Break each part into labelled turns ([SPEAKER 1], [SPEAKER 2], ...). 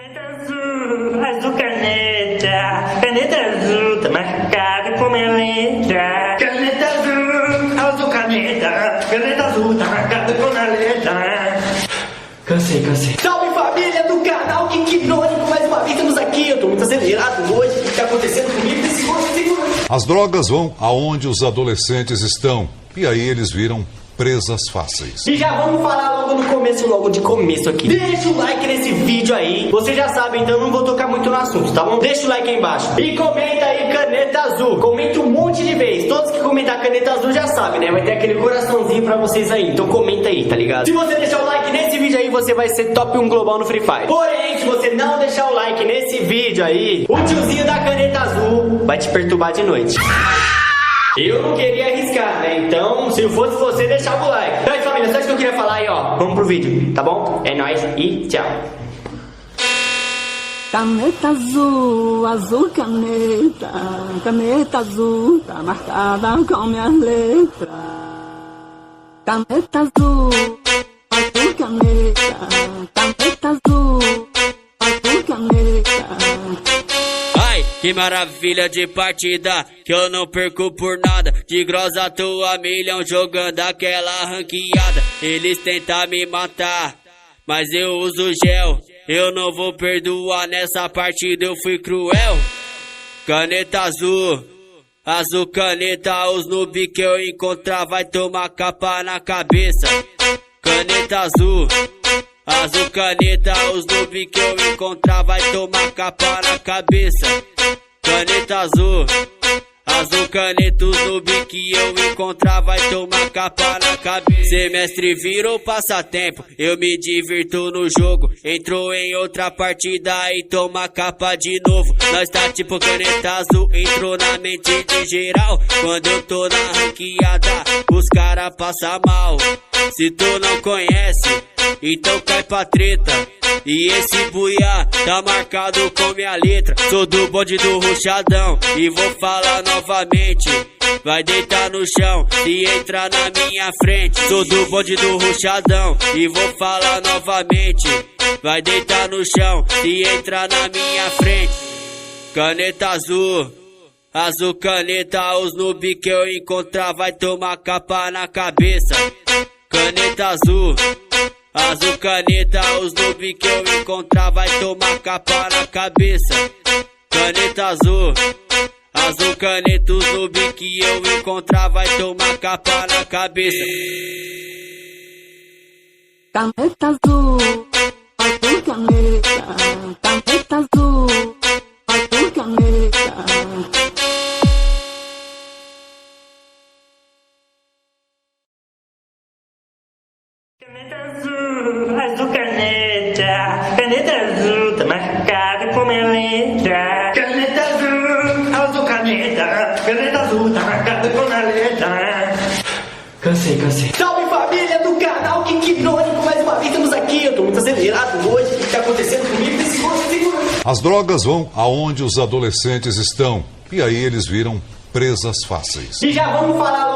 [SPEAKER 1] Caneta azul, azul caneta azul, tá marcada com minha letra. Caneta azul caneta azul, tá marcada com minha letra. Cansei.
[SPEAKER 2] Salve família do canal Geek Irônico, mais uma vez estamos aqui. Eu tô muito acelerado hoje, o que tá acontecendo comigo? Segura.
[SPEAKER 3] As drogas vão aonde os adolescentes estão, e aí eles viram presas fáceis.
[SPEAKER 2] E já vamos falar logo de começo aqui. Deixa o like nesse vídeo aí. Você já sabe, então não vou tocar muito no assunto, tá bom? Deixa o like aí embaixo. E comenta aí caneta azul. Comenta um monte de vezes. Todos que comentar caneta azul já sabem, né? Vai ter aquele coraçãozinho pra vocês aí. Então comenta aí, tá ligado? Se você deixar o like nesse vídeo aí, você vai ser top 1 global no Free Fire. Porém, se você não deixar o like nesse vídeo aí, o tiozinho da caneta azul vai te perturbar de noite. Eu não queria arriscar, né? Então, se eu fosse você, deixava o like. Então, família, só isso que eu queria falar aí, ó. Vamos pro vídeo, tá bom? É nóis e tchau.
[SPEAKER 4] Caneta azul, azul caneta azul, tá marcada com minhas letras. Caneta azul caneta azul, azul caneta.
[SPEAKER 5] Ai, que maravilha de partida, que eu não perco por nada. De grossa tua milhão jogando aquela ranqueada. Eles tentam me matar, mas eu uso gel. Eu não vou perdoar, nessa partida eu fui cruel. Caneta azul, azul caneta, os noob que eu encontrar vai tomar capa na cabeça. Caneta azul, azul caneta, os noob que eu encontrar vai tomar capa na cabeça. Caneta azul, azul caneta, os noob que eu encontrar vai tomar capa na cabeça. Semestre virou passatempo, eu me divirto no jogo. Entrou em outra partida e toma capa de novo. Nós tá tipo caneta azul, entrou na mente de geral. Quando eu tô na ranqueada, os cara passam mal. Se tu não conhece, então cai pra treta. E esse buiá tá marcado com minha letra. Sou do bonde do ruchadão e vou falar novamente. Vai deitar no chão e entrar na minha frente. Sou do bonde do ruchadão e vou falar novamente. Vai deitar no chão e entrar na minha frente. Caneta azul, azul caneta, os noob que eu encontrar vai tomar capa na cabeça. Caneta azul, azul caneta, os noob que eu encontrar vai tomar capa na cabeça. Caneta azul, azul caneta, os noob que eu encontrar vai tomar capa na cabeça.
[SPEAKER 4] Caneta azul caneta azul, azul caneta.
[SPEAKER 1] Caneta azul caneta azul, tá marcada com minha letra. Caneta azul caneta azul, tá marcada com minha letra. Cansei.
[SPEAKER 2] Salve família do canal Geek Irônico, mais uma vez estamos aqui. Eu tô muito acelerado hoje, o que tá acontecendo comigo? Segura.
[SPEAKER 3] As drogas vão aonde os adolescentes estão, e aí eles viram presas fáceis.
[SPEAKER 2] E já vamos falar logo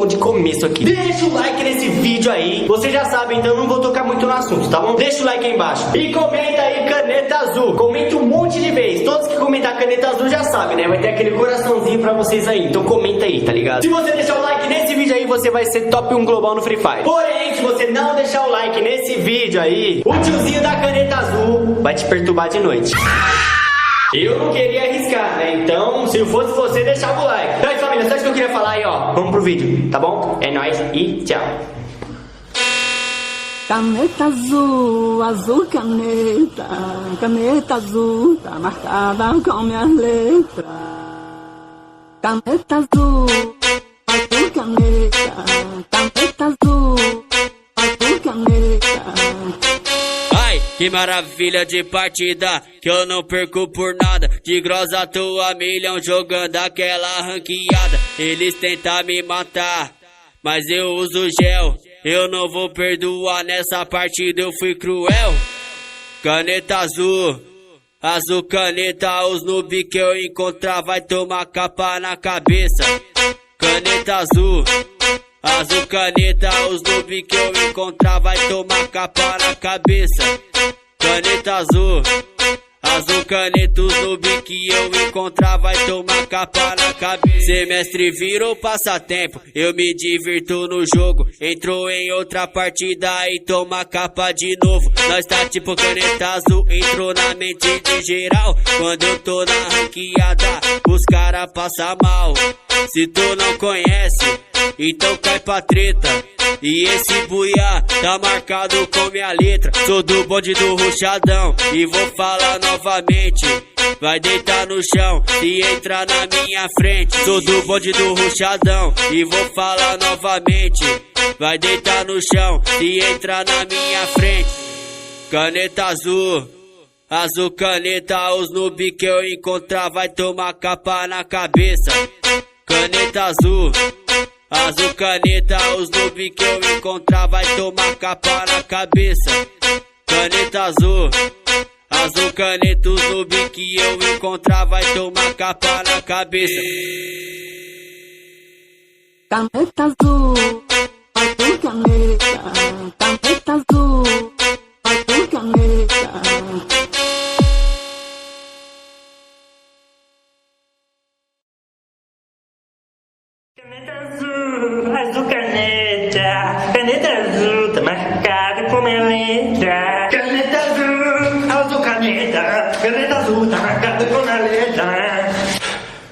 [SPEAKER 2] de começo aqui. Deixa o like nesse vídeo aí. Você já sabe, então não vou tocar muito no assunto, tá bom? Deixa o like aí embaixo. E comenta aí caneta azul. Comenta um monte de vezes. Todos que comentar caneta azul já sabem, né? Vai ter aquele coraçãozinho pra vocês aí. Então comenta aí, tá ligado? Se você deixar o like nesse vídeo aí, você vai ser top 1 global no Free Fire. Porém, se você não deixar o like nesse vídeo aí, o tiozinho da caneta azul vai te perturbar de noite. Eu não queria arriscar, né? Então, se eu fosse você, deixava o like. Então, família, só isso que eu queria falar aí, ó. Vamos pro vídeo, tá bom? É nóis e tchau.
[SPEAKER 4] Caneta azul, azul caneta azul, tá marcada com minhas letras. Caneta azul caneta azul, azul caneta.
[SPEAKER 5] Ai, que maravilha de partida, que eu não perco por nada. De grossa tua milhão jogando aquela ranqueada. Eles tentam me matar, mas eu uso gel. Eu não vou perdoar, nessa partida eu fui cruel. Caneta azul, azul caneta, os noob que eu encontrar vai tomar capa na cabeça. Caneta azul, azul caneta, os noob que eu encontrar vai tomar capa na cabeça. caneta azul. Azul caneta, os noob que eu encontrar vai tomar capa na cabeça. Semestre virou passatempo, eu me divirto no jogo. Entrou em outra partida e toma capa de novo. Nós tá tipo caneta azul, entrou na mente de geral. Quando eu tô na ranqueada, os cara passa mal. Se tu não conhece, então cai pra treta. E esse buiá tá marcado com minha letra. Sou do bonde do ruchadão e vou falar novamente. Vai deitar no chão e entrar na minha frente. Sou do bonde do ruchadão e vou falar novamente. Vai deitar no chão e entrar na minha frente. Caneta azul, azul caneta, os noob que eu encontrar vai tomar capa na cabeça. Caneta azul, azul caneta, os noob que eu encontrar vai tomar capa na cabeça. Caneta azul, azul caneta, os noob que eu encontrar vai tomar capa na cabeça.
[SPEAKER 4] Caneta azul, azul caneta, caneta azul, azul caneta.
[SPEAKER 1] Caneta azul, azul caneta, caneta azul, tá marcado com minha letra. Caneta azul caneta, caneta azul, tá marcado com a letra.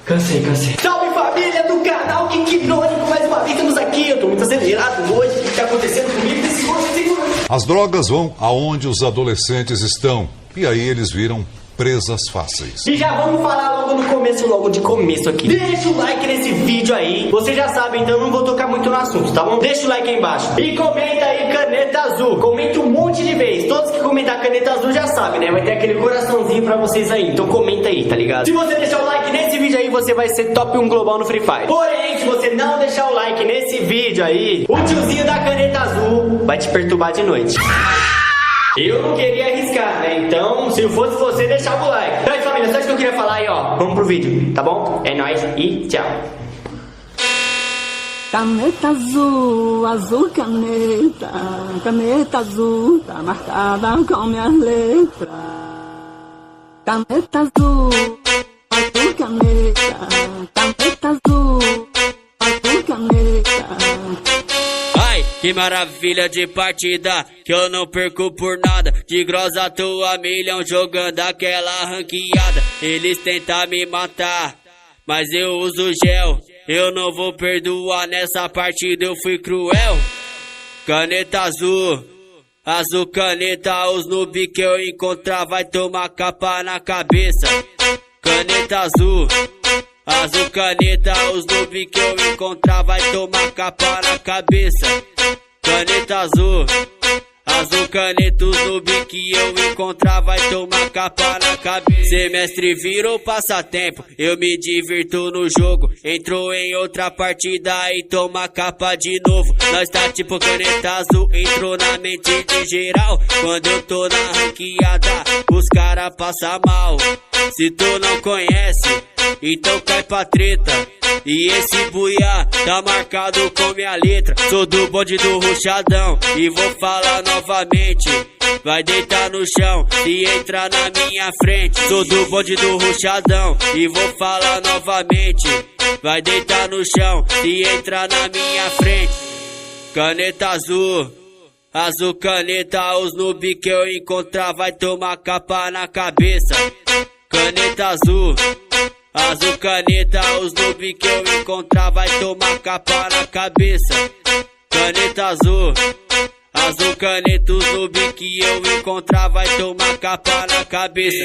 [SPEAKER 2] Cansei. Salve família do canal Kiknônico, mais uma vez estamos aqui. Eu tô muito acelerado hoje. O que tá acontecendo comigo? Segura.
[SPEAKER 3] As drogas vão aonde os adolescentes estão. E aí eles viram presas fáceis.
[SPEAKER 2] E já vamos falar logo de começo aqui. Deixa o like nesse vídeo aí. Você já sabe, então não vou tocar muito no assunto, tá bom? Deixa o like aí embaixo. E comenta aí caneta azul. Comenta um monte de vezes. Todos que comentar caneta azul já sabem, né? Vai ter aquele coraçãozinho pra vocês aí. Então comenta aí, tá ligado? Se você deixar o like nesse vídeo aí, você vai ser top 1 global no Free Fire. Porém, se você não deixar o like nesse vídeo aí, o tiozinho da caneta azul vai te perturbar de noite. Eu não queria arriscar, né? Então, se eu fosse você, deixava o like. Então, família, só isso que eu queria falar aí, ó. Vamos pro vídeo, tá bom? É nóis e tchau.
[SPEAKER 4] Caneta azul, azul caneta, caneta azul, tá marcada com minhas letras. Caneta azul, azul caneta, caneta azul, azul caneta.
[SPEAKER 5] Ai, que maravilha de partida, que eu não perco por nada. De grossa tua milhão jogando aquela ranqueada. Eles tentam me matar, mas eu uso gel. Eu não vou perdoar, nessa partida eu fui cruel. Caneta azul, azul caneta, os noob que eu encontrar vai tomar capa na cabeça. Caneta azul, azul caneta, os noob que eu encontrar vai tomar capa na cabeça. Caneta azul, azul caneta, os noob que eu encontrar vai tomar capa na cabeça. Semestre virou passatempo, eu me divirto no jogo. Entrou em outra partida e toma capa de novo. Nós tá tipo caneta azul, entrou na mente de geral. Quando eu tô na ranqueada, os cara passa mal. Se tu não conhece, então cai pra treta. E esse buiá tá marcado com minha letra. Sou do bonde do ruchadão e vou falar novamente. Vai deitar no chão e entrar na minha frente. Sou do bonde do ruchadão e vou falar novamente. Vai deitar no chão e entrar na minha frente. Caneta azul, azul caneta, os noob que eu encontrar vai tomar capa na cabeça. Caneta azul, azul caneta, os noob que eu encontrar vai tomar capa na cabeça. Caneta azul, azul caneta, os noob que eu encontrar vai tomar capa na cabeça.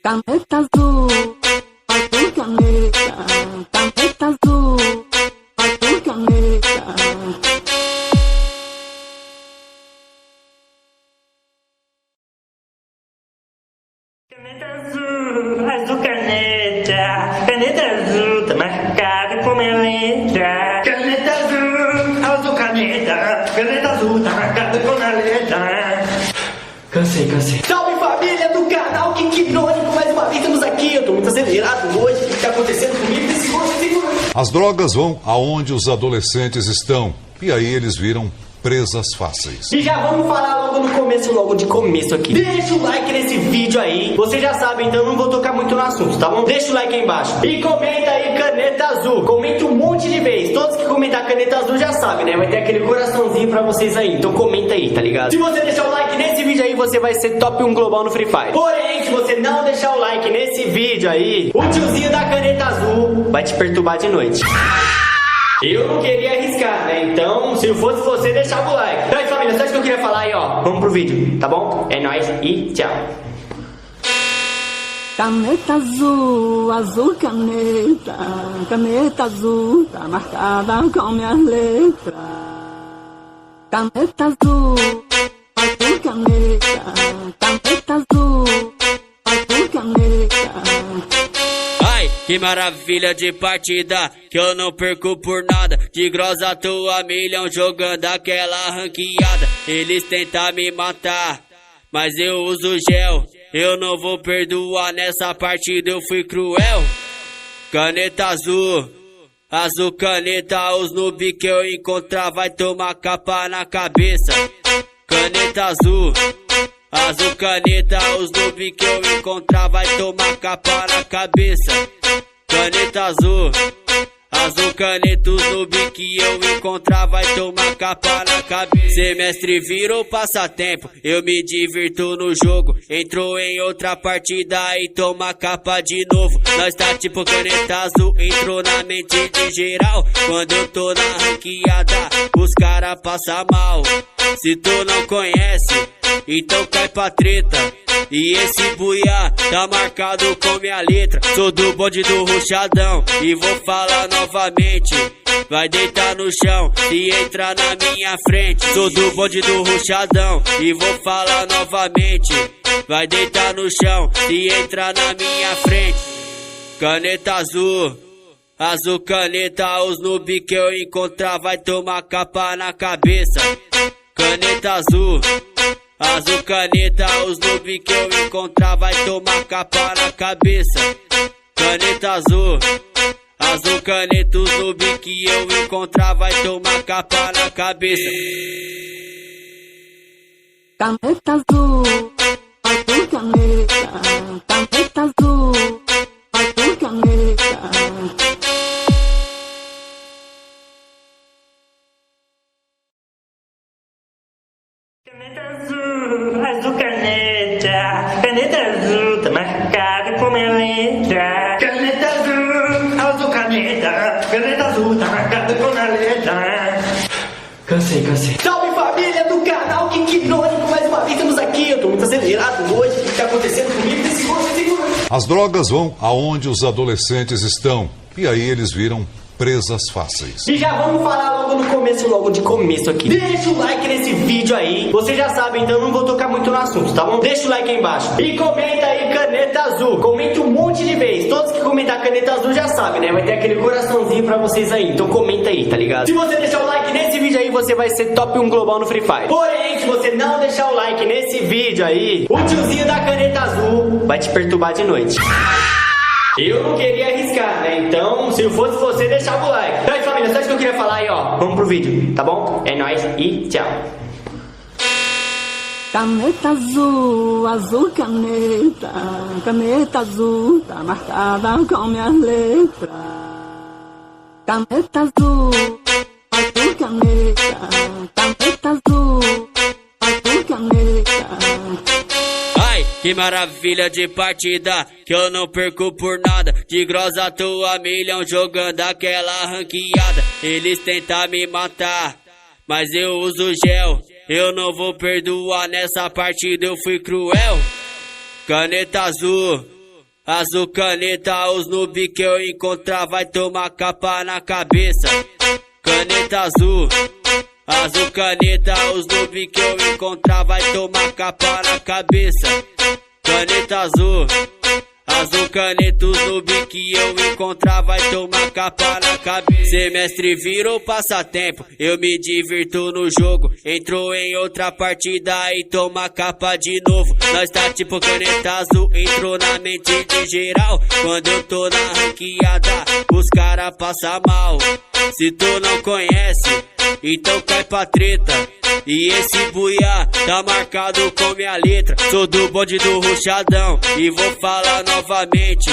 [SPEAKER 4] Caneta azul, azul caneta, caneta azul, azul caneta.
[SPEAKER 1] Caneta azul, azul caneta, caneta azul, tá marcado com minha letra. Caneta azul caneta, caneta azul, tá marcado com a letra.
[SPEAKER 2] Cansei. Salve família do canal Kiknônico, mais uma vez estamos aqui. Eu tô muito acelerado hoje. O que tá acontecendo comigo? Segura.
[SPEAKER 3] As drogas vão aonde os adolescentes estão. E aí eles viram presas fáceis.
[SPEAKER 2] E já vamos falar logo de começo aqui. Deixa o like nesse vídeo aí. Você já sabe, então não vou tocar muito no assunto, tá bom? Deixa o like aí embaixo. E comenta aí caneta azul. Comenta um monte de vezes. Todos que comentar caneta azul já sabem, né? Vai ter aquele coraçãozinho pra vocês aí. Então comenta aí, tá ligado? Se você deixar o like nesse vídeo aí, você vai ser top 1 global no Free Fire. Porém, se você não deixar o like nesse vídeo aí, o tiozinho da caneta azul vai te perturbar de noite. Eu não queria arriscar, né? Então, se eu fosse você, deixava o like. Então, família, só isso que eu queria falar aí, ó. Vamos pro vídeo, tá bom? É nóis e tchau.
[SPEAKER 4] Caneta azul, azul caneta, caneta azul, tá marcada com minhas letras. Caneta azul, azul caneta, caneta azul, azul caneta.
[SPEAKER 5] Ai, que maravilha de partida, que eu não perco por nada. De grossa tô a milhão jogando aquela ranqueada. Eles tentam me matar, mas eu uso gel. Eu não vou perdoar, nessa partida eu fui cruel. Caneta azul, azul caneta, os noob que eu encontrar vai tomar capa na cabeça. Caneta azul, azul caneta, os noob que eu encontrar vai tomar capa na cabeça. Caneta azul, azul caneta, os noob que eu encontrar vai tomar capa na cabeça. Semestre virou passatempo, eu me divirto no jogo. Entrou em outra partida e toma capa de novo. Nós tá tipo caneta azul, entrou na mente de geral. Quando eu tô na ranqueada, os cara passa mal. Se tu não conhece, então cai pra treta. E esse buiá tá marcado com minha letra. Sou do bonde do ruchadão e vou falar novamente. Vai deitar no chão e entrar na minha frente. Sou do bonde do ruchadão e vou falar novamente. Vai deitar no chão e entrar na minha frente. Caneta azul, azul caneta, os noob que eu encontrar vai tomar capa na cabeça. Caneta azul, azul caneta, os noob que eu encontrar vai tomar capa na cabeça. Caneta azul, azul caneta, os noob que eu encontrar vai tomar capa na cabeça.
[SPEAKER 4] Caneta azul, azul caneta, caneta azul, azul caneta.
[SPEAKER 1] Caneta azul, azul caneta, caneta azul, tá marcada com minha letra. Caneta azul, azul caneta, caneta azul, tá marcada com a letra.
[SPEAKER 2] Cansei. Salve família do canal Geek Nônico, mais uma vez estamos aqui. Eu tô muito acelerado hoje, o que tá acontecendo comigo? Segura.
[SPEAKER 3] As drogas vão aonde os adolescentes estão. E aí eles viram presas fáceis.
[SPEAKER 2] E já vamos falar logo de começo aqui. Deixa o like nesse vídeo aí. Você já sabe, então não vou tocar muito no assunto, tá bom? Deixa o like aí embaixo. E comenta aí caneta azul. Comenta um monte de vezes. Todos que comentar caneta azul já sabem, né? Vai ter aquele coraçãozinho pra vocês aí. Então comenta aí, tá ligado? Se você deixar o like nesse vídeo aí, você vai ser top 1 global no Free Fire. Porém, se você não deixar o like nesse vídeo aí, o tiozinho da caneta azul vai te perturbar de noite. Eu não queria arriscar, né? Então, se eu fosse você, deixava o like. Então, família, só isso que eu queria falar aí, ó. Vamos pro vídeo, tá bom? É nóis e tchau.
[SPEAKER 4] Caneta azul, azul caneta, caneta azul, tá marcada com minhas letras. Caneta azul, azul caneta, caneta azul, azul caneta.
[SPEAKER 5] Ai, que maravilha de partida, que eu não perco por nada. De grossa tô a milhão jogando aquela ranqueada. Eles tentam me matar, mas eu uso gel. Eu não vou perdoar, nessa partida eu fui cruel. Caneta azul, azul caneta, os noob que eu encontrar vai tomar capa na cabeça. Caneta azul, azul caneta, os noob que eu encontrar vai tomar capa na cabeça. Caneta azul, Azul caneta, os noob que eu encontrar vai tomar capa na cabeça. Semestre virou passatempo, eu me divirto no jogo. Entrou em outra partida e toma capa de novo. Nós tá tipo caneta azul, entrou na mente de geral. Quando eu tô na ranqueada, os cara passa mal. Se tu não conhece, então cai pra treta. E esse buiá tá marcado com minha letra. Sou do bonde do ruchadão e vou falar novamente.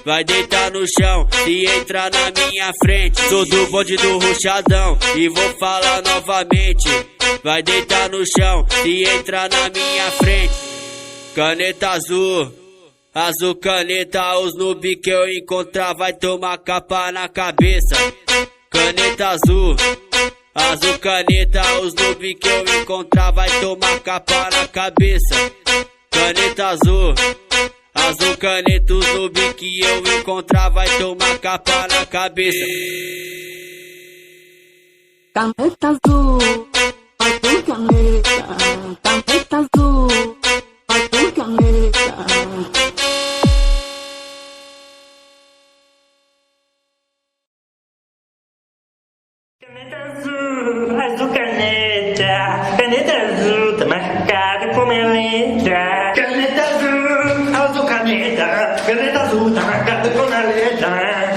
[SPEAKER 5] Vai deitar no chão se entrar na minha frente. Sou do bonde do ruchadão e vou falar novamente. Vai deitar no chão se entrar na minha frente. Caneta azul, azul caneta, os noob que eu encontrar vai tomar capa na cabeça. Caneta azul, azul caneta, os noob que eu encontrar vai tomar capa na cabeça. Caneta azul, azul caneta, os noob que eu encontrar vai tomar capa na cabeça.
[SPEAKER 4] Caneta azul, azul caneta, caneta azul, azul caneta.
[SPEAKER 1] Caneta azul, azul caneta, caneta azul tá marcado com minha letra. Caneta azul, azul caneta, caneta azul tá marcado com a letra.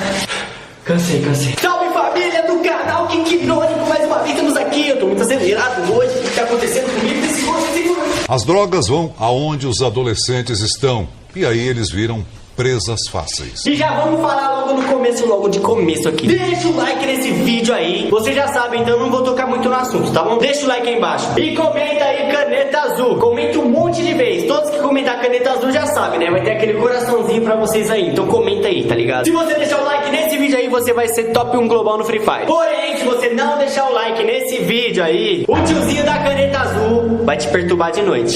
[SPEAKER 2] Cansei. Salve família do canal Kink Irônico, mais uma vez estamos aqui. Eu tô muito acelerado hoje, o que tá acontecendo comigo? Segura.
[SPEAKER 3] As drogas vão aonde os adolescentes estão. E aí eles viram presas fáceis.
[SPEAKER 2] E já vamos falar logo de começo aqui. Deixa o like nesse vídeo aí. Você já sabe, então não vou tocar muito no assunto, tá bom? Deixa o like aí embaixo. E comenta aí caneta azul. Comenta um monte de vezes. Todos que comentar caneta azul já sabem, né? Vai ter aquele coraçãozinho pra vocês aí. Então comenta aí, tá ligado? Se você deixar o like nesse vídeo aí, você vai ser top 1 global no Free Fire. Porém, se você não deixar o like nesse vídeo aí, o tiozinho da caneta azul vai te perturbar de noite.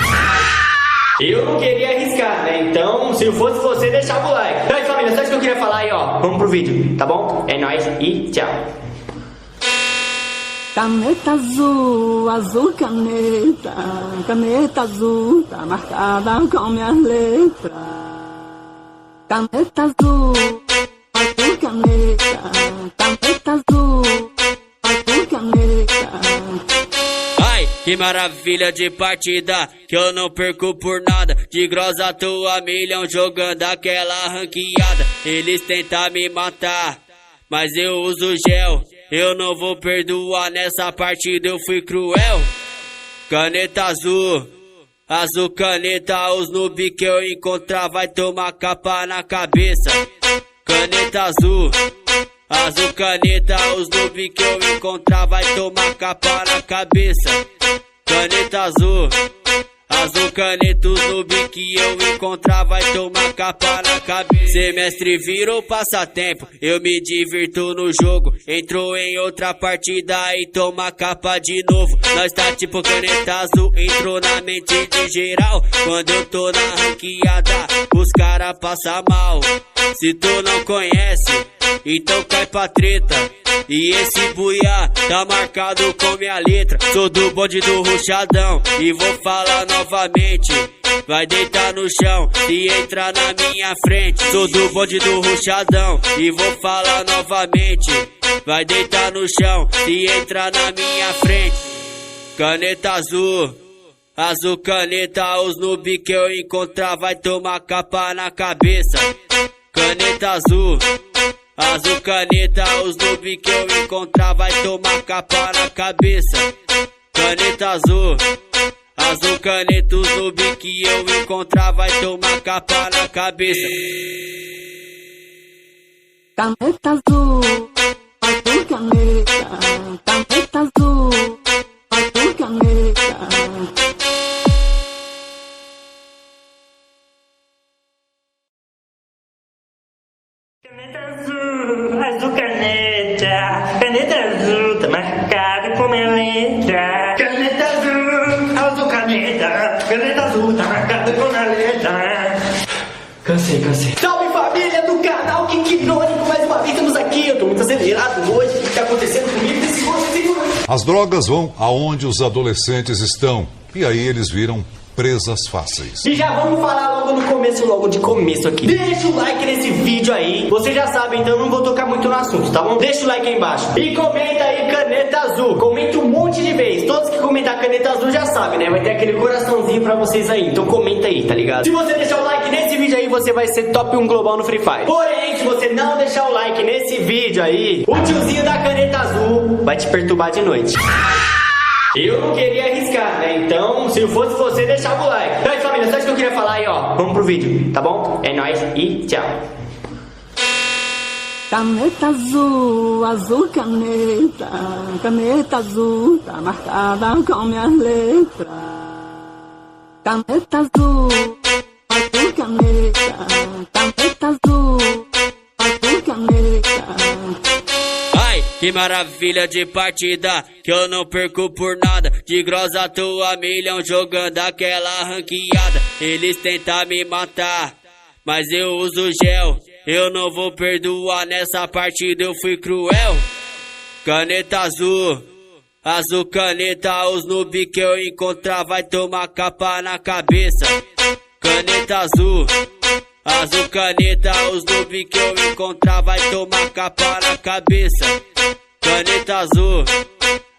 [SPEAKER 2] Eu não queria arriscar, né? Então, se eu fosse você, deixava o like. Então, família, só isso que eu queria falar aí, ó. Vamos pro vídeo, tá bom? É nóis e tchau.
[SPEAKER 4] Caneta azul, azul caneta, caneta azul tá marcada com minhas letras. Caneta azul, azul caneta, caneta azul, azul caneta.
[SPEAKER 5] Ai, que maravilha de partida, que eu não perco por nada. De grossa tua milhão jogando aquela ranqueada. Eles tentam me matar, mas eu uso gel. Eu não vou perdoar, nessa partida eu fui cruel. Caneta azul, azul caneta, os noob que eu encontrar vai tomar capa na cabeça. Caneta azul, azul caneta, os noob que eu encontrar vai tomar capa na cabeça. Caneta azul, azul caneta, os noob que eu encontrar vai tomar capa na cabeça. Semestre virou passatempo, eu me divirto no jogo. Entrou em outra partida e toma capa de novo. Nós tá tipo caneta azul, entrou na mente de geral. Quando eu tô na ranqueada, os cara passa mal. Se tu não conhece, então cai pra treta. E esse buiá tá marcado com minha letra. Sou do bonde do ruchadão e vou falar novamente. Vai deitar no chão se entrar na minha frente. Sou do bonde do ruchadão e vou falar novamente. Vai deitar no chão se entrar na minha frente. Caneta azul, azul caneta, os noob que eu encontrar vai tomar capa na cabeça. Caneta azul, azul caneta, os noob que eu encontrar vai tomar capa na cabeça. Caneta azul, azul caneta, os noob que eu encontrar vai tomar capa na cabeça.
[SPEAKER 4] Caneta azul, azul caneta, caneta azul, azul caneta.
[SPEAKER 1] Caneta azul, azul caneta, caneta azul tá marcado com minha letra. Caneta azul, azul caneta, caneta azul tá marcado com a letra.
[SPEAKER 2] Cansei. Salve família do canal Kink Irônico, mais uma vez estamos aqui. Eu tô muito acelerado hoje, o que tá acontecendo comigo? Segura.
[SPEAKER 3] As drogas vão aonde os adolescentes estão. E aí eles viram presas fáceis.
[SPEAKER 2] E já vamos falar logo de começo aqui. Deixa o like nesse vídeo aí. Você já sabe, então eu não vou tocar muito no assunto, tá bom? Deixa o like aí embaixo. E comenta aí caneta azul. Comenta um monte de vezes. Todos que comentar caneta azul já sabem, né? Vai ter aquele coraçãozinho pra vocês aí. Então comenta aí, tá ligado? Se você deixar o like nesse vídeo aí, você vai ser top 1 global no Free Fire. Porém, se você não deixar o like nesse vídeo aí, o tiozinho da caneta azul vai te perturbar de noite. Eu não queria arriscar, né? Então, se eu fosse você, deixava o like. Então, família, só isso que eu queria falar aí, ó. Vamos pro vídeo, tá bom? É nóis e tchau.
[SPEAKER 4] Caneta azul, azul caneta, caneta azul, tá marcada com minhas letras. Caneta azul, azul caneta, caneta azul, azul caneta.
[SPEAKER 5] Ai, que maravilha de partida, que eu não perco por nada. De grossa tua milhão jogando aquela ranqueada. Eles tentam me matar, mas eu uso gel. Eu não vou perdoar, nessa partida eu fui cruel. Caneta azul, azul caneta, os noob que eu encontrar vai tomar capa na cabeça. Caneta azul, azul caneta, os noob que eu encontrar vai tomar capa na cabeça. Caneta azul,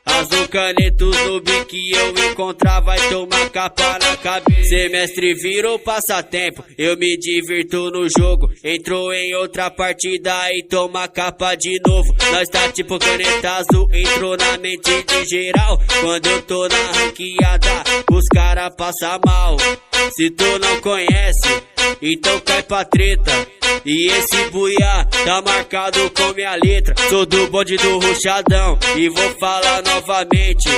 [SPEAKER 5] azul caneta, os noob que eu encontrar vai tomar capa na cabeça. Semestre virou passatempo, eu me divirto no jogo. Entrou em outra partida e toma capa de novo. Nós tá tipo caneta azul, entrou na mente de geral. Quando eu tô na ranqueada, os cara passa mal. Se tu não conhece, então cai pra treta. E esse buiá tá marcado com minha letra. Sou do bonde do ruchadão e vou falar novamente.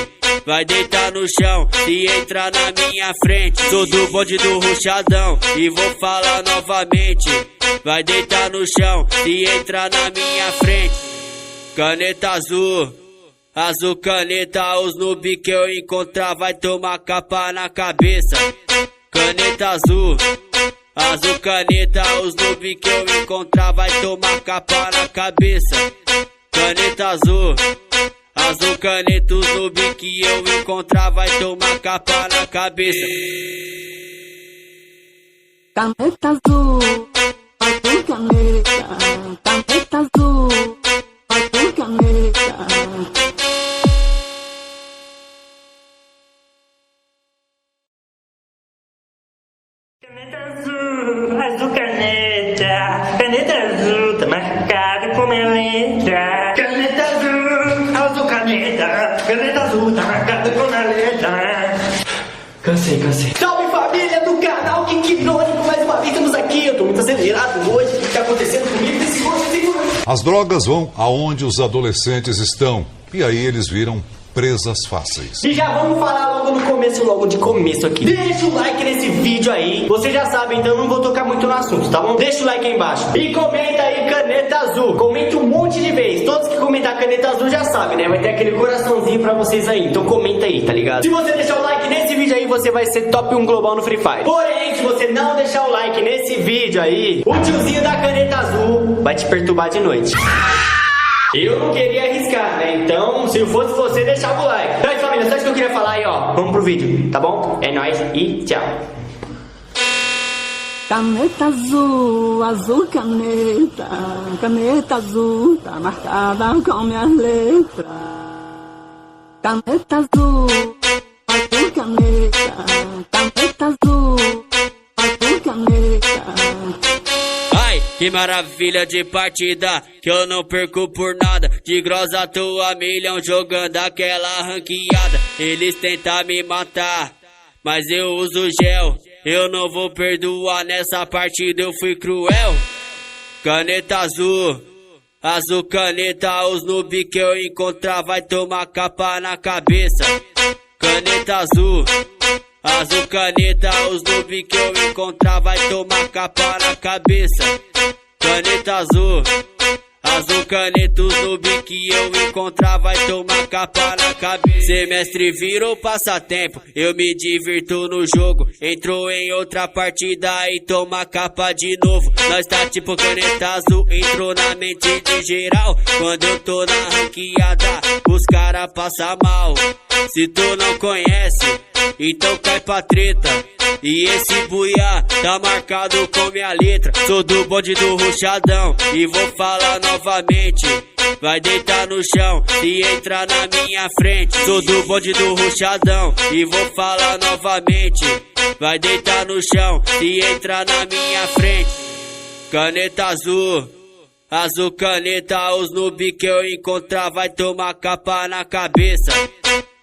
[SPEAKER 5] Vai deitar no chão se entrar na minha frente. Sou do bonde do ruchadão e vou falar novamente. Vai deitar no chão se entrar na minha frente. Caneta azul, azul caneta, os noob que eu encontrar vai tomar capa na cabeça. Caneta azul, azul caneta, os noob que eu encontrar vai tomar capa na cabeça. Caneta azul, azul caneta, os noob que eu encontrar vai tomar capa na cabeça.
[SPEAKER 4] Caneta azul, azul caneta, caneta azul, azul caneta.
[SPEAKER 1] Caneta azul, azul caneta, caneta azul, tá marcado com minha letra. Caneta azul, azul caneta, caneta azul, tá marcado com a letra.
[SPEAKER 2] Cansei. Salve família do canal Kiki Irônico, mais uma vez estamos aqui. Eu tô muito acelerado hoje, o que tá acontecendo comigo nesse segundo.
[SPEAKER 3] As drogas vão aonde os adolescentes estão. E aí eles viram presas fáceis.
[SPEAKER 2] E já vamos falar logo de começo aqui. Deixa o like nesse vídeo aí. Você já sabe, então eu não vou tocar muito no assunto, tá bom? Deixa o like aí embaixo. E comenta aí caneta azul. Comenta um monte de vezes. Todos que comentar caneta azul já sabem, né? Vai ter aquele coraçãozinho pra vocês aí. Então comenta aí, tá ligado? Se você deixar o like nesse vídeo aí, você vai ser top 1 global no Free Fire. Porém, se você não deixar o like nesse vídeo aí, o tiozinho da caneta azul vai te perturbar de noite. Eu não queria arriscar, né? Então, se eu fosse você, deixava o like. Então, família, só isso que eu queria falar aí, ó. Vamos pro vídeo, tá bom? É nóis e tchau.
[SPEAKER 4] Caneta azul, azul caneta, caneta azul, tá marcada com minhas letras. Caneta azul, azul caneta, caneta azul, azul caneta.
[SPEAKER 5] Ai, que maravilha de partida, que eu não perco por nada. De grossa tua milhão jogando aquela ranqueada. Eles tentam me matar, mas eu uso gel. Eu não vou perdoar, nessa partida eu fui cruel. Caneta azul, azul caneta, os noob que eu encontrar vai tomar capa na cabeça. Caneta azul, azul caneta, os noob que eu encontrar vai tomar capa na cabeça. Caneta azul, Azul caneta, os noob que eu encontrar vai tomar capa na cabeça. Semestre virou passatempo, eu me divirto no jogo. Entrou em outra partida e toma capa de novo. Nós tá tipo caneta azul, entrou na mente de geral. Quando eu tô na ranqueada, os cara passa mal. Se tu não conhece, então cai pra treta. E esse buiá tá marcado com minha letra. Sou do bonde do ruchadão e vou falar novamente. Vai deitar no chão e entrar na minha frente. Sou do bonde do ruchadão e vou falar novamente. Vai deitar no chão e entrar na minha frente. Caneta azul, azul caneta, os noob que eu encontrar vai tomar capa na cabeça.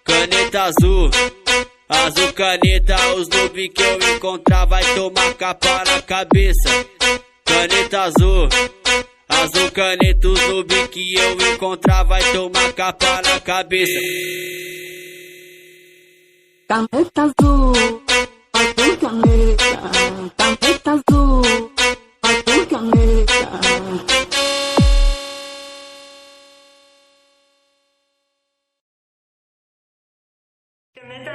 [SPEAKER 5] Caneta azul, azul caneta, os noob que eu encontrar vai tomar capa na cabeça. Caneta azul, azul caneta, os noob que eu encontrar vai tomar capa na cabeça.
[SPEAKER 4] Caneta azul, azul caneta, caneta azul, azul caneta.
[SPEAKER 1] Caneta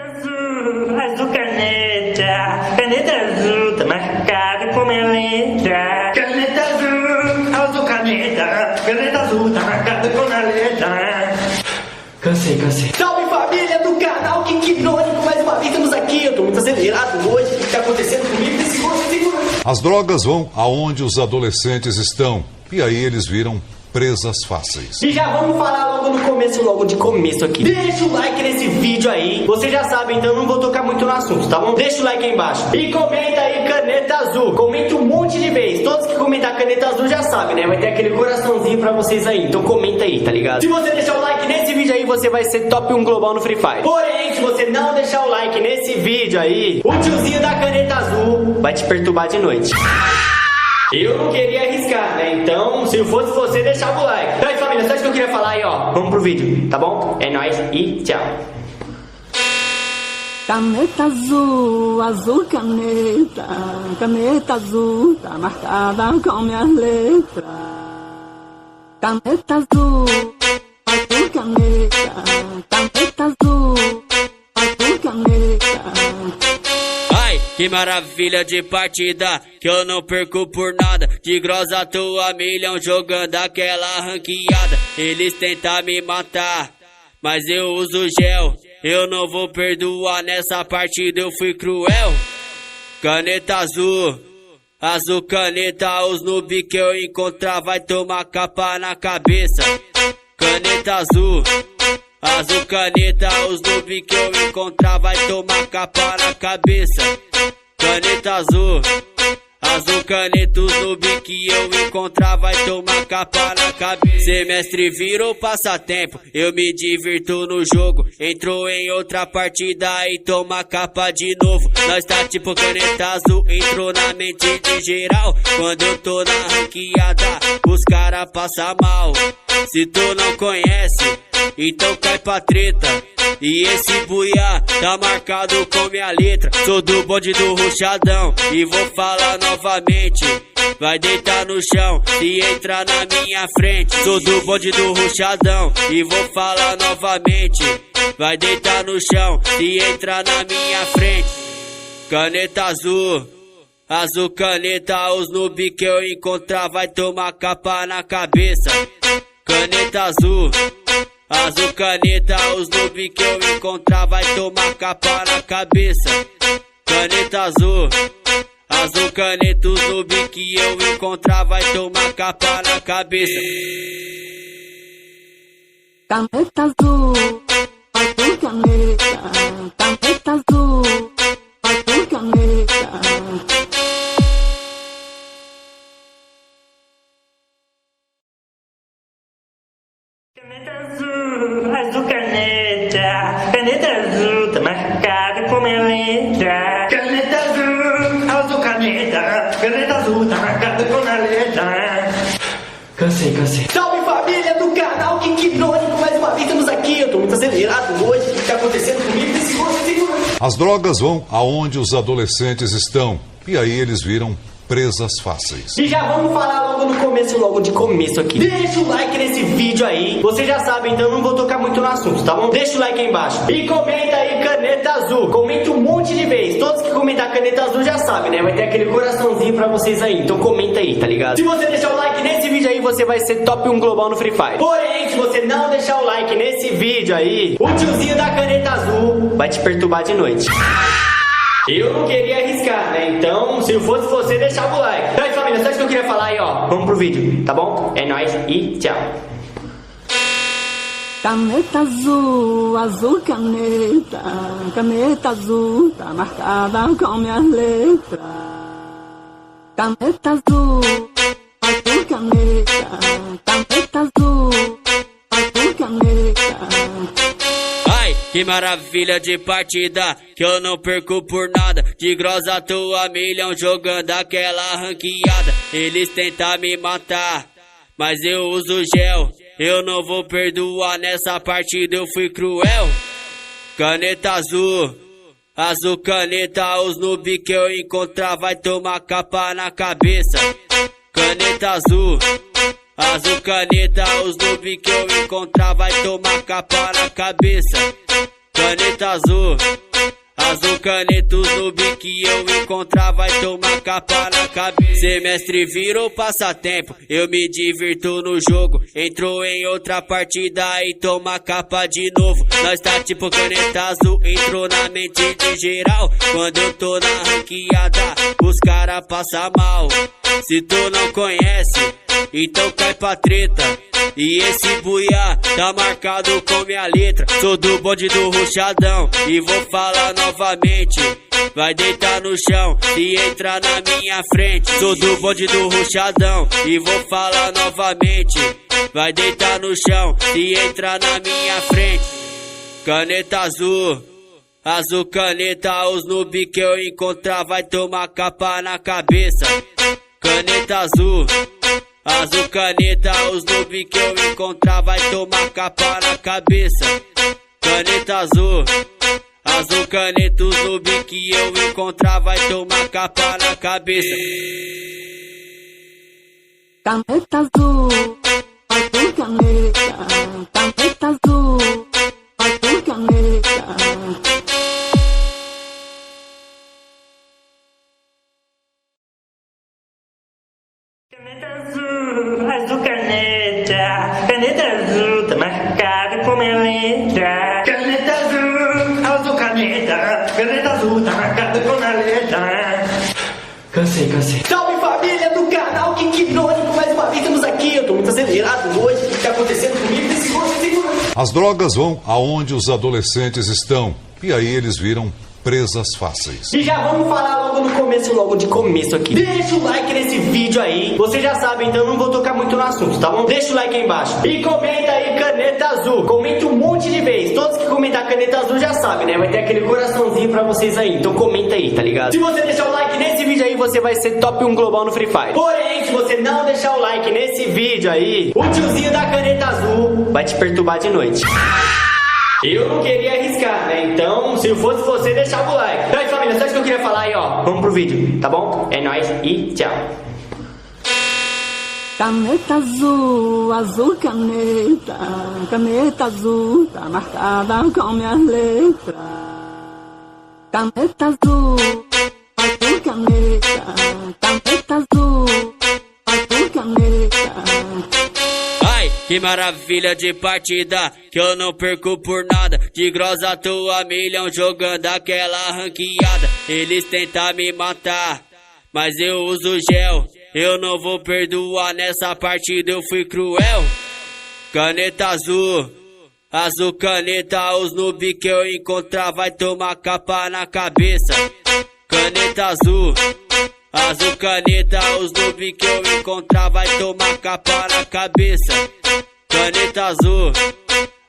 [SPEAKER 1] azul caneta, caneta azul tá marcada com minha letra. Caneta azul caneta azul tá marcada com a letra.
[SPEAKER 2] Cansei. Salve família do canal Geek Irônico, mais uma vez estamos aqui. Eu tô muito acelerado hoje, o que tá acontecendo comigo? Segura.
[SPEAKER 3] As drogas vão aonde os adolescentes estão. E aí eles viram presas fáceis.
[SPEAKER 2] E já vamos falar logo de começo aqui. Deixa o like nesse vídeo aí. Você já sabe, então eu não vou tocar muito no assunto, tá bom? Deixa o like aí embaixo. E comenta aí caneta azul. Comenta um monte de vezes. Todos que comentar caneta azul já sabem, né? Vai ter aquele coraçãozinho pra vocês aí. Então comenta aí, tá ligado? Se você deixar o like nesse vídeo aí, você vai ser top 1 global no Free Fire. Porém, se você não deixar o like nesse vídeo aí, o tiozinho da caneta azul vai te perturbar de noite. Eu não queria arriscar, né? Então, se fosse você, deixava o like. Então aí, família, só isso que eu queria falar aí, ó. Vamos pro vídeo, tá bom? É nóis e tchau.
[SPEAKER 4] Caneta azul, azul caneta, caneta azul tá marcada com minhas letras. Caneta azul, azul caneta, caneta azul, azul caneta.
[SPEAKER 5] Ai, que maravilha de partida, que eu não perco por nada. De grossa tô a milhão jogando aquela ranqueada. Eles tentam me matar, mas eu uso gel. Eu não vou perdoar, nessa partida eu fui cruel. Caneta azul, azul caneta, os noob que eu encontrar vai tomar capa na cabeça. Caneta azul, azul caneta, os noob que eu encontrar vai tomar capa na cabeça. Caneta azul, azul caneta, os noob que eu encontrar vai tomar capa na cabeça. Semestre virou passatempo, eu me divirto no jogo. Entrou em outra partida e toma capa de novo. Nós tá tipo caneta azul, entrou na mente de geral. Quando eu tô na ranqueada, os cara passa mal. Se tu não conhece, então cai pra treta. E esse buiá tá marcado com minha letra. Sou do bonde do ruchadão e vou falar novamente. Vai deitar no chão e entrar na minha frente. Sou do bonde do ruchadão e vou falar novamente. Vai deitar no chão e entrar na minha frente. Caneta azul, azul caneta, os noob que eu encontrar vai tomar capa na cabeça. Caneta azul, azul caneta, os noob que eu encontrar vai tomar capa na cabeça. Caneta azul, azul caneta, os noob que eu encontrar vai tomar capa na cabeça.
[SPEAKER 4] Caneta azul, azul caneta, caneta azul, azul caneta.
[SPEAKER 1] Caneta azul caneta, caneta azul tá marcada com minha letra. Caneta azul caneta azul tá marcada com a letra.
[SPEAKER 2] Cansei. Salve família do canal Geek Irônico, mais uma vez estamos aqui. Eu tô muito acelerado hoje, o que tá acontecendo comigo? Segura.
[SPEAKER 3] As drogas vão aonde os adolescentes estão. E aí eles viram presas fáceis.
[SPEAKER 2] E já vamos falar logo de começo aqui. Deixa o like nesse vídeo aí. Você já sabe, então não vou tocar muito no assunto, tá bom? Deixa o like aí embaixo. E comenta aí caneta azul. Comenta um monte de vezes. Todos que comentar caneta azul já sabem, né? Vai ter aquele coraçãozinho pra vocês aí. Então comenta aí, tá ligado? Se você deixar o like nesse vídeo aí, você vai ser top 1 global no Free Fire. Porém, se você não deixar o like nesse vídeo aí, o tiozinho da caneta azul vai te perturbar de noite. Eu não queria arriscar, né? Então, se eu fosse você, deixava o like. Então, família, só isso que eu queria falar aí, ó. Vamos pro vídeo, tá bom? É nóis e tchau.
[SPEAKER 4] Caneta azul, azul caneta, caneta azul, tá marcada com minhas letras. Caneta azul, azul caneta, caneta azul, azul caneta.
[SPEAKER 5] Ai, que maravilha de partida, que eu não perco por nada. De grossa tua milhão jogando aquela ranqueada. Eles tentam me matar, mas eu uso gel. Eu não vou perdoar, nessa partida eu fui cruel. Caneta azul, azul caneta, os noob que eu encontrar vai tomar capa na cabeça. Caneta azul, azul caneta, os noob que eu encontrar vai tomar capa na cabeça. Caneta azul, azul caneta, os noob que eu encontrar vai tomar capa na cabeça. Semestre virou passatempo, eu me divirto no jogo. Entrou em outra partida e toma capa de novo. Nós tá tipo caneta azul, entrou na mente de geral. Quando eu tô na ranqueada, os cara passam mal. Se tu não conhece, então cai pra treta. E esse buiá tá marcado com minha letra. Sou do bonde do ruchadão e vou falar novamente. Vai deitar no chão e entrar na minha frente. Sou do bonde do ruchadão e vou falar novamente. Vai deitar no chão e entrar na minha frente. Caneta azul, azul caneta, os noob que eu encontrar vai tomar capa na cabeça. Caneta azul, azul caneta, os noob que eu encontrar vai tomar capa na cabeça. Caneta azul, azul caneta, os noob que eu encontrar vai tomar capa na cabeça.
[SPEAKER 4] Caneta azul, azul caneta, caneta azul, azul caneta.
[SPEAKER 1] Caneta azul, azul caneta, caneta azul, tá marcada com minha letra. Caneta azul, azul caneta, caneta azul, tá marcada com a letra.
[SPEAKER 2] Cansei. Salve família do canal Geek Irônico, mais uma vez estamos aqui. Eu tô muito acelerado hoje, o que tá acontecendo comigo nesse segundo.
[SPEAKER 3] As drogas vão aonde os adolescentes estão. E aí eles viram presas fáceis.
[SPEAKER 2] E já vamos falar logo de começo aqui. Deixa o like nesse vídeo aí. Você já sabe, então não vou tocar muito no assunto, tá bom? Deixa o like aí embaixo. E comenta aí caneta azul. Comenta um monte de vezes. Todos que comentar caneta azul já sabem, né? Vai ter aquele coraçãozinho pra vocês aí. Então comenta aí, tá ligado? Se você deixar o like nesse vídeo aí, você vai ser top 1 global no Free Fire. Porém, se você não deixar o like nesse vídeo aí, o tiozinho da caneta azul vai te perturbar de noite. Eu não queria arriscar, né? Então, se eu fosse você, deixava o like. Então, família, só isso que eu queria falar aí, ó. Vamos pro vídeo, tá bom? É nóis e tchau.
[SPEAKER 4] Caneta azul, azul caneta, caneta azul, tá marcada com minhas letras. Caneta azul, azul caneta, caneta azul, azul caneta.
[SPEAKER 5] Ai, que maravilha de partida, que eu não perco por nada. De grossa tua milhão jogando aquela ranqueada. Eles tentam me matar, mas eu uso gel. Eu não vou perdoar, nessa partida eu fui cruel. Caneta azul, azul caneta, os noob que eu encontrar vai tomar capa na cabeça. Caneta azul, azul caneta, os noob que eu encontrar vai tomar capa na cabeça. Caneta azul,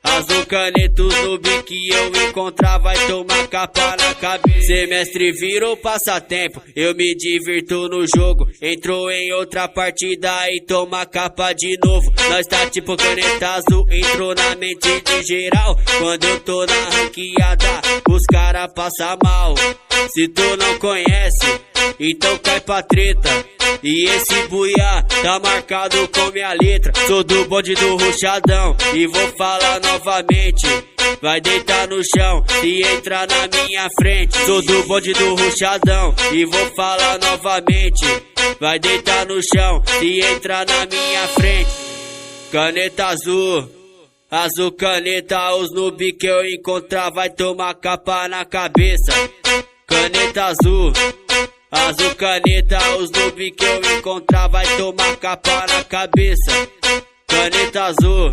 [SPEAKER 5] Azul caneta, os noob que eu encontrar vai tomar capa na cabeça. Semestre virou passatempo, eu me divirto no jogo. Entrou em outra partida e toma capa de novo. Nós tá tipo caneta azul, entrou na mente de geral. Quando eu tô na ranqueada, os cara passa mal. Se tu não conhece, então cai pra treta. E esse buiá tá marcado com minha letra. Sou do bonde do ruchadão e vou falar novamente. Vai deitar no chão se entrar na minha frente. Sou do bonde do ruchadão e vou falar novamente. Vai deitar no chão se entrar na minha frente. Caneta azul, azul caneta, os noob que eu encontrar vai tomar capa na cabeça. Caneta azul, azul caneta, os noob que eu encontrar vai tomar capa na cabeça. Caneta azul,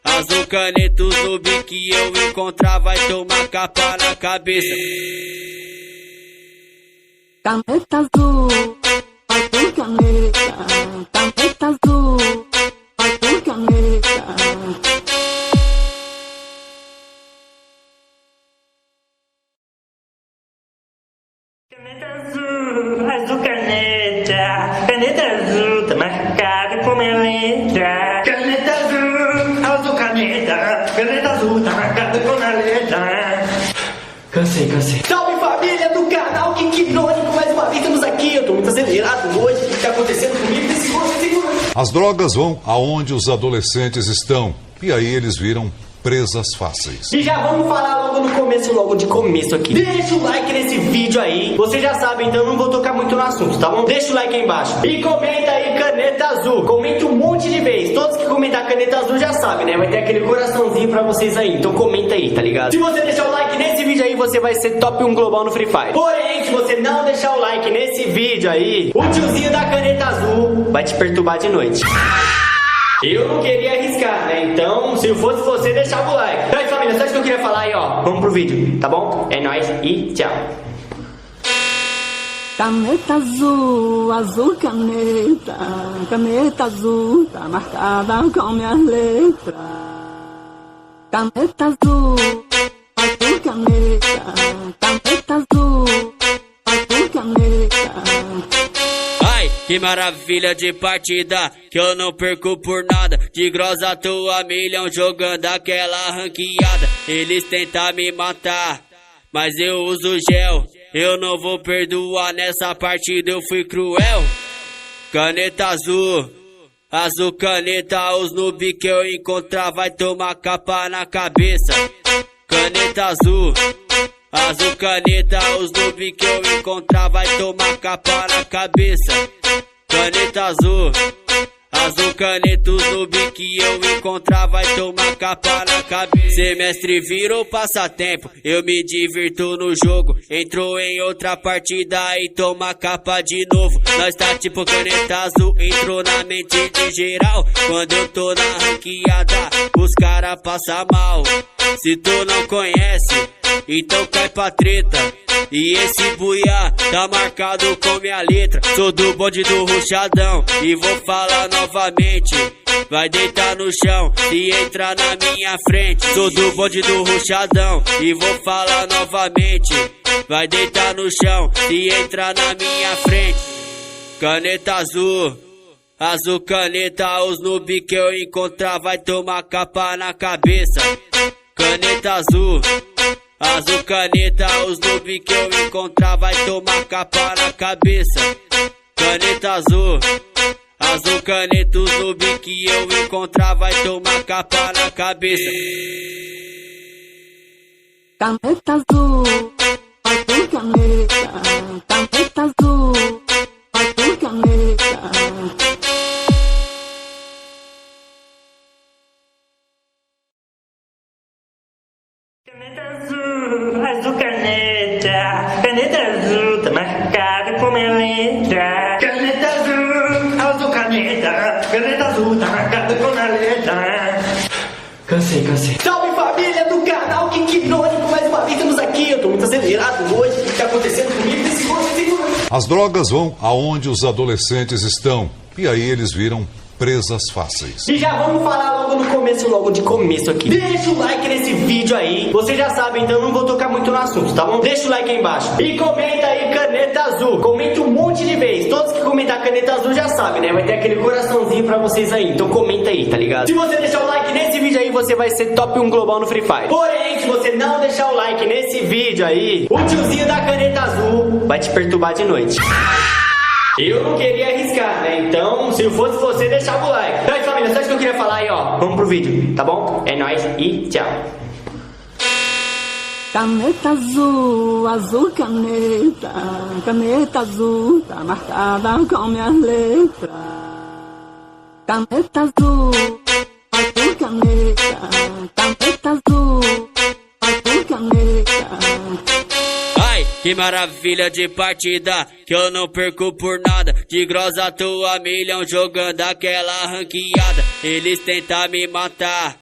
[SPEAKER 5] azul caneta, os noob que eu encontrar vai tomar capa na cabeça.
[SPEAKER 4] Caneta azul, azul caneta, caneta azul, azul caneta.
[SPEAKER 1] Caneta azul, azul caneta, caneta azul tá marcada com minha letra. Caneta azul caneta, caneta azul tá marcada com a letra.
[SPEAKER 2] Cansei. Salve família do canal Kink Irônico, mais uma vez estamos aqui. Eu tô muito acelerado hoje, o que tá acontecendo comigo? Segura.
[SPEAKER 3] As drogas vão aonde os adolescentes estão. E aí eles viram presas fáceis.
[SPEAKER 2] E já vamos falar logo de começo aqui. Deixa o like nesse vídeo aí. Você já sabe, então não vou tocar muito no assunto, tá bom? Deixa o like aí embaixo. E comenta aí caneta azul. Comenta um monte de vezes. Todos que comentar caneta azul já sabem, né? Vai ter aquele coraçãozinho pra vocês aí. Então comenta aí, tá ligado? Se você deixar o like nesse vídeo aí, você vai ser top 1 global no Free Fire. Porém, se você não deixar o like nesse vídeo aí, o tiozinho da caneta azul vai te perturbar de noite. Eu não queria arriscar, né? Então, se eu fosse você, deixava o like. Então, família, só isso que eu queria falar aí, ó. Vamos pro vídeo, tá bom? É nóis e tchau.
[SPEAKER 4] Caneta azul, azul caneta, caneta azul tá marcada com minhas letras. Caneta azul, azul caneta, caneta azul, azul caneta.
[SPEAKER 5] Ai, que maravilha de partida, que eu não perco por nada. De grossa tua milhão jogando aquela ranqueada. Eles tentam me matar, mas eu uso gel. Eu não vou perdoar, nessa partida eu fui cruel. Caneta azul, azul caneta, os noob que eu encontrar vai tomar capa na cabeça. Caneta azul, azul caneta, os noob que eu encontrar vai tomar capa na cabeça. Caneta azul, azul caneta, os noob que eu encontrar vai tomar capa na cabeça. Semestre virou passatempo, eu me divirto no jogo. Entrou em outra partida e toma capa de novo. Nós tá tipo caneta azul, entrou na mente de geral. Quando eu tô na ranqueada, os cara passa mal. Se tu não conhece, então cai pra treta. E esse buiá tá marcado com minha letra. Sou do bonde do ruchadão e vou falar novamente. Vai deitar no chão se entrar na minha frente. Sou do bonde do ruchadão e vou falar novamente. Vai deitar no chão se entrar na minha frente. Caneta azul, azul caneta, os noob que eu encontrar vai tomar capa na cabeça. Caneta azul, azul caneta, os noob que eu encontrar vai tomar capa na cabeça. Caneta azul, azul caneta, os noob que eu encontrar vai tomar capa na cabeça.
[SPEAKER 4] Caneta azul, azul caneta, caneta azul, azul caneta.
[SPEAKER 1] Caneta azul, azul caneta, caneta azul tá marcada com minha letra. Caneta azul caneta, caneta azul tá marcada com a letra.
[SPEAKER 2] Cansei. Salve família do canal Kink Irônico, mais uma vez estamos aqui. Eu tô muito acelerado hoje, o que tá acontecendo comigo? Segura.
[SPEAKER 3] As drogas vão aonde os adolescentes estão. E aí eles viram presas fáceis.
[SPEAKER 2] E já vamos falar logo de começo aqui. Deixa o like nesse vídeo aí. Você já sabe, então eu não vou tocar muito no assunto, tá bom? Deixa o like aí embaixo. E comenta aí caneta azul. Comenta um monte de vezes. Todos que comentar caneta azul já sabem, né? Vai ter aquele coraçãozinho pra vocês aí. Então comenta aí, tá ligado? Se você deixar o like nesse vídeo aí, você vai ser top 1 global no Free Fire. Porém, se você não deixar o like nesse vídeo aí, o tiozinho da caneta azul vai te perturbar de noite. Eu não queria arriscar, né? Então, se eu fosse você, deixava o like. Então, família, só isso que eu queria falar aí, ó. Vamos pro vídeo, tá bom? É nóis e tchau.
[SPEAKER 4] Caneta azul, azul caneta, caneta azul, tá marcada com minhas letras. Caneta azul, azul caneta, caneta azul, azul caneta.
[SPEAKER 5] Ai, que maravilha de partida, que eu não perco por nada. De grossa tua milhão jogando aquela ranqueada. Eles tentam me matar.